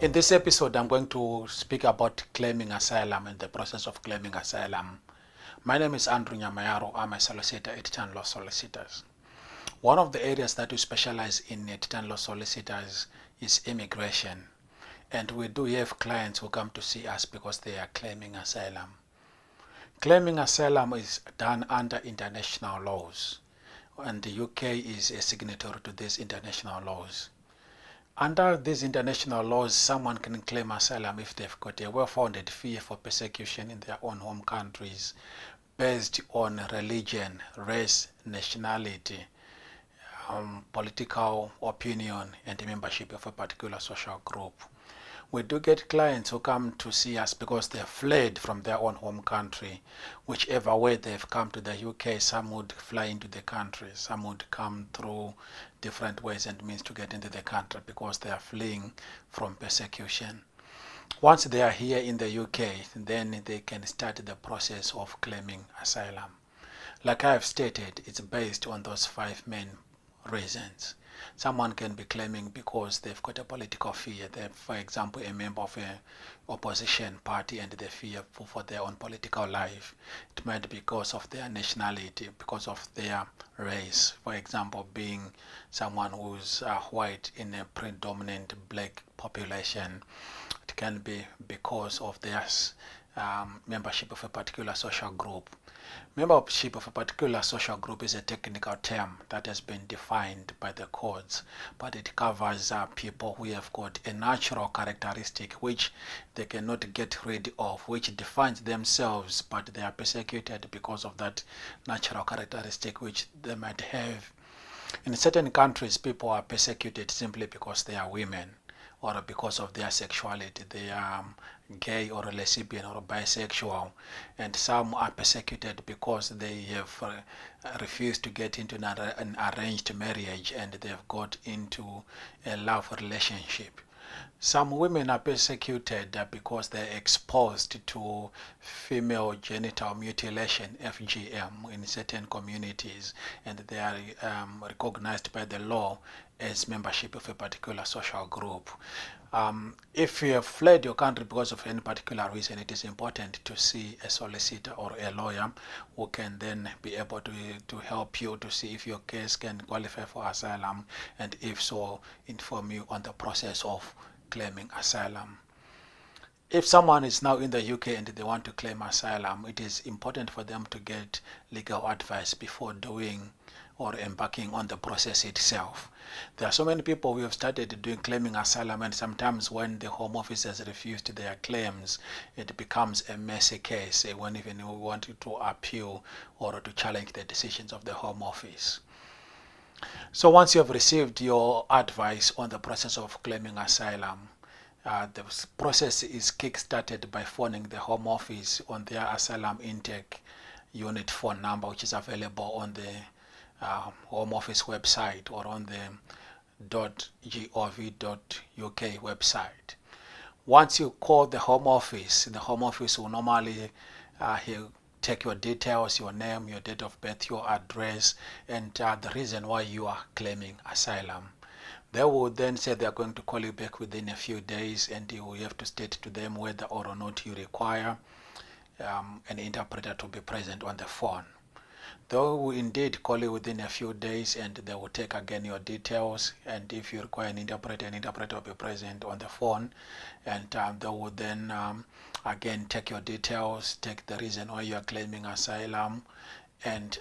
In this episode, I'm going to speak about claiming asylum and the process of claiming asylum. My name is Andrew Nyamayaro. I'm a solicitor at Titan Law Solicitors. One of the areas that we specialize in at Titan Law Solicitors is immigration. And we do have clients who come to see us because they are claiming asylum. Claiming asylum is done under international laws, and the UK is a signatory to these international laws. Under these international laws, someone can claim asylum if they've got a well-founded fear for persecution in their own home countries based on religion, race, nationality, political opinion, and membership of a particular social group. We do get clients who come to see us because they have fled from their own home country. Whichever way they've come to the UK, some would fly into the country, some would come through different ways and means to get into the country because they are fleeing from persecution. Once they are here in the UK, then they can start the process of claiming asylum. Like I have stated, it's based on those 5 main reasons. Someone can be claiming because they've got a political fear. They're, for example, a member of an opposition party and they fear for their own political life. It might be because of their nationality, because of their race. For example, being someone who's white in a predominant black population. It can be because of their membership of a particular social group. Membership of a particular social group is a technical term that has been defined by the courts, but it covers people who have got a natural characteristic which they cannot get rid of, which defines themselves, but they are persecuted because of that natural characteristic which they might have. In certain countries, people are persecuted simply because they are women, or because of their sexuality. They are gay or lesbian or bisexual, and some are persecuted because they have refused to get into an arranged marriage and they have got into a love relationship. Some women are persecuted because they're exposed to female genital mutilation, FGM, in certain communities, and they are recognized by the law as membership of a particular social group. If you have fled your country because of any particular reason, it is important to see a solicitor or a lawyer who can then be able to help you to see if your case can qualify for asylum, and if so, inform you on the process of claiming asylum. If someone is now in the UK and they want to claim asylum, it is important for them to get legal advice before doing or embarking on the process itself. There are so many people who have started doing claiming asylum, and sometimes when the Home Office has refused their claims, it becomes a messy case when even we want to appeal or to challenge the decisions of the Home Office. So once you have received your advice on the process of claiming asylum, the process is kick-started by phoning the Home Office on their asylum intake unit phone number, which is available on the Home Office website or on the .gov.uk website. Once you call the Home Office will normally take your details, your name, your date of birth, your address, and the reason why you are claiming asylum. They will then say they are going to call you back within a few days, and you will have to state to them whether or not you require an interpreter to be present on the phone. They will indeed call you within a few days, and they will take again your details, and if you require an interpreter will be present on the phone, and they will then again take your details, take the reason why you are claiming asylum, and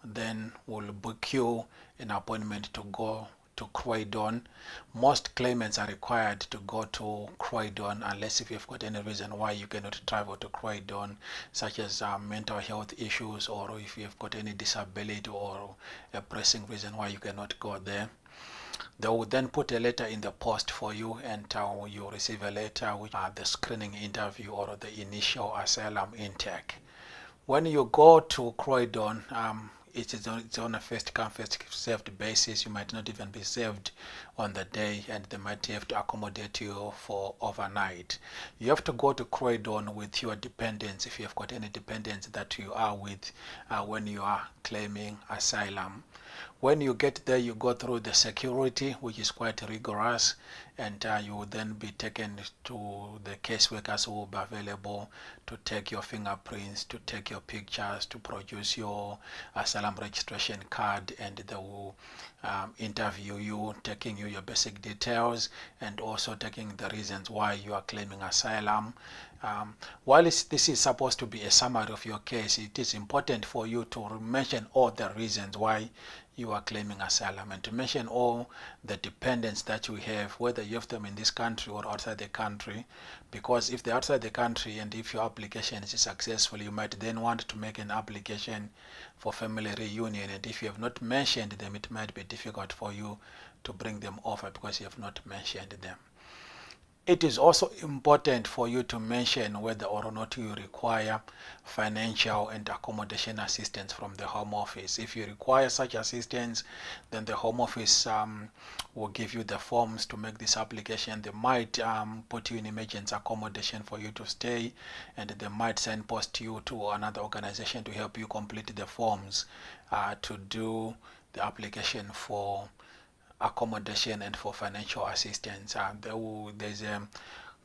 then will book you an appointment to go to Croydon. Most claimants are required to go to Croydon unless if you've got any reason why you cannot travel to Croydon, such as mental health issues, or if you've got any disability or a pressing reason why you cannot go there. They will then put a letter in the post for you, and you receive a letter which the screening interview or the initial asylum intake. When you go to Croydon, it's on a first come first served basis. You might not even be served on the day, and they might have to accommodate you for overnight. You have to go to Croydon with your dependents, if you have got any dependents that you are with when you are claiming asylum. When you get there, you go through the security, which is quite rigorous, and you will then be taken to the caseworkers who will be available to take your fingerprints, to take your pictures, to produce your asylum registration card, and they will interview you, taking you your basic details, and also taking the reasons why you are claiming asylum. While this is supposed to be a summary of your case, it is important for you to mention all the reasons why you are claiming asylum, and to mention all the dependents that you have, whether you have them in this country or outside the country, because if they're outside the country and if your application is successful, you might then want to make an application for family reunion, and if you have not mentioned them, it might be difficult for you to bring them over because you have not mentioned them. It is also important for you to mention whether or not you require financial and accommodation assistance from the Home Office. If you require such assistance, then the Home Office will give you the forms to make this application. They might put you in emergency accommodation for you to stay, and they might signpost you to another organization to help you complete the forms to do the application for accommodation and for financial assistance. There's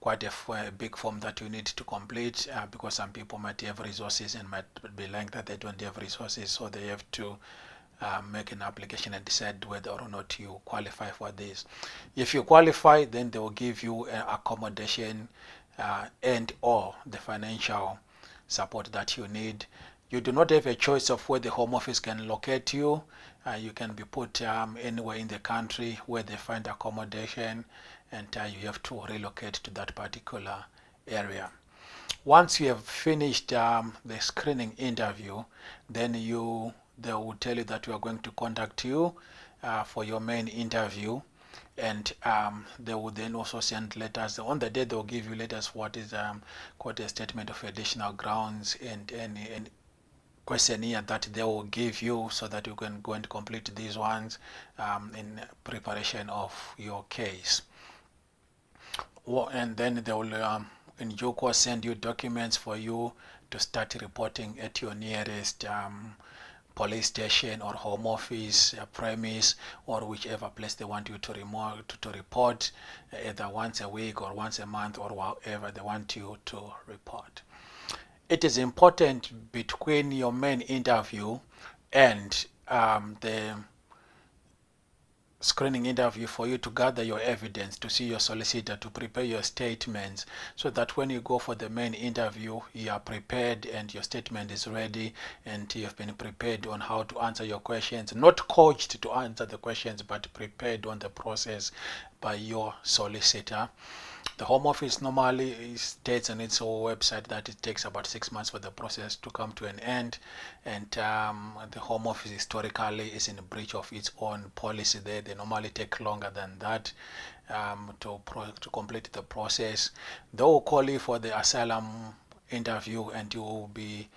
quite a big form that you need to complete because some people might have resources and might be like that they don't have resources, so they have to make an application and decide whether or not you qualify for this. If you qualify, then they will give you accommodation and or the financial support that you need. You do not have a choice of where the Home Office can locate you. You can be put anywhere in the country where they find accommodation, and you have to relocate to that particular area. Once you have finished the screening interview, then they will tell you that we are going to contact you for your main interview, and they will then also send letters. On the day they will give you letters, what is called a statement of additional grounds, and questionnaire that they will give you so that you can go and complete these ones in preparation of your case. And then they will in due course send you documents for you to start reporting at your nearest police station or Home Office premise, or whichever place they want you to report, either once a week or once a month or whatever they want you to report. It is important between your main interview and the screening interview for you to gather your evidence, to see your solicitor, to prepare your statements, so that when you go for the main interview, you are prepared and your statement is ready, and you have been prepared on how to answer your questions, not coached to answer the questions, but prepared on the process by your solicitor. The Home Office normally states on its website that it takes about 6 months for the process to come to an end, and the Home Office historically is in breach of its own policy there. They normally take longer than that to complete the process. They will call you for the asylum interview, and you will be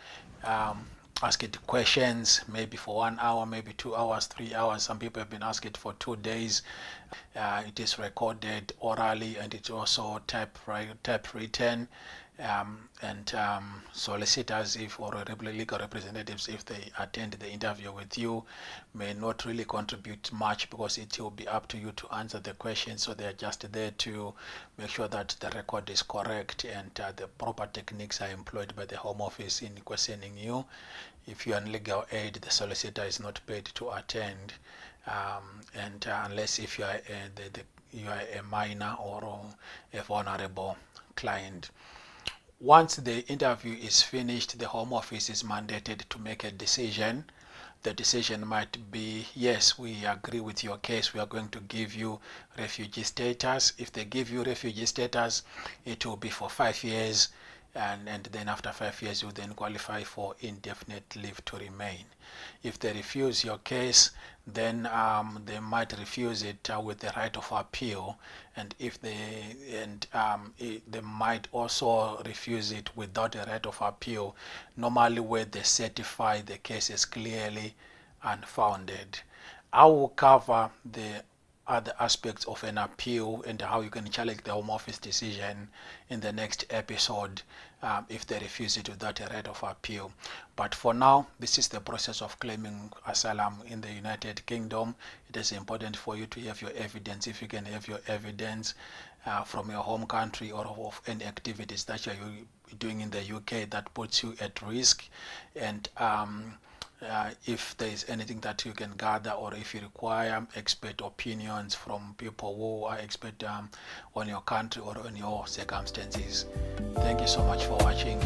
asked questions, maybe for 1 hour, maybe 2 hours, 3 hours. Some people have been asked it for 2 days. It is recorded orally, and it's also type written. And solicitors, if or legal representatives, if they attend the interview with you, may not really contribute much because it will be up to you to answer the questions. So they are just there to make sure that the record is correct and the proper techniques are employed by the Home Office in questioning you. If you are on legal aid, the solicitor is not paid to attend, and unless if you are you are a minor or a vulnerable client. Once the interview is finished, the Home Office is mandated to make a decision. The decision might be, yes, we agree with your case, we are going to give you refugee status. If they give you refugee status, it will be for 5 years, and then after 5 years you then qualify for indefinite leave to remain. If they refuse your case, then they might refuse it with the right of appeal, and if they might also refuse it without a right of appeal, normally where they certify the case is clearly unfounded. I will cover the other aspects of an appeal and how you can challenge the Home Office decision in the next episode if they refuse it without a right of appeal. But for now, this is the process of claiming asylum in the United Kingdom. It is important for you to have your evidence. If you can have your evidence from your home country or of any activities that you're doing in the UK that puts you at risk, and if there is anything that you can gather, or if you require expert opinions from people who are expert on your country or on your circumstances. Thank you so much for watching.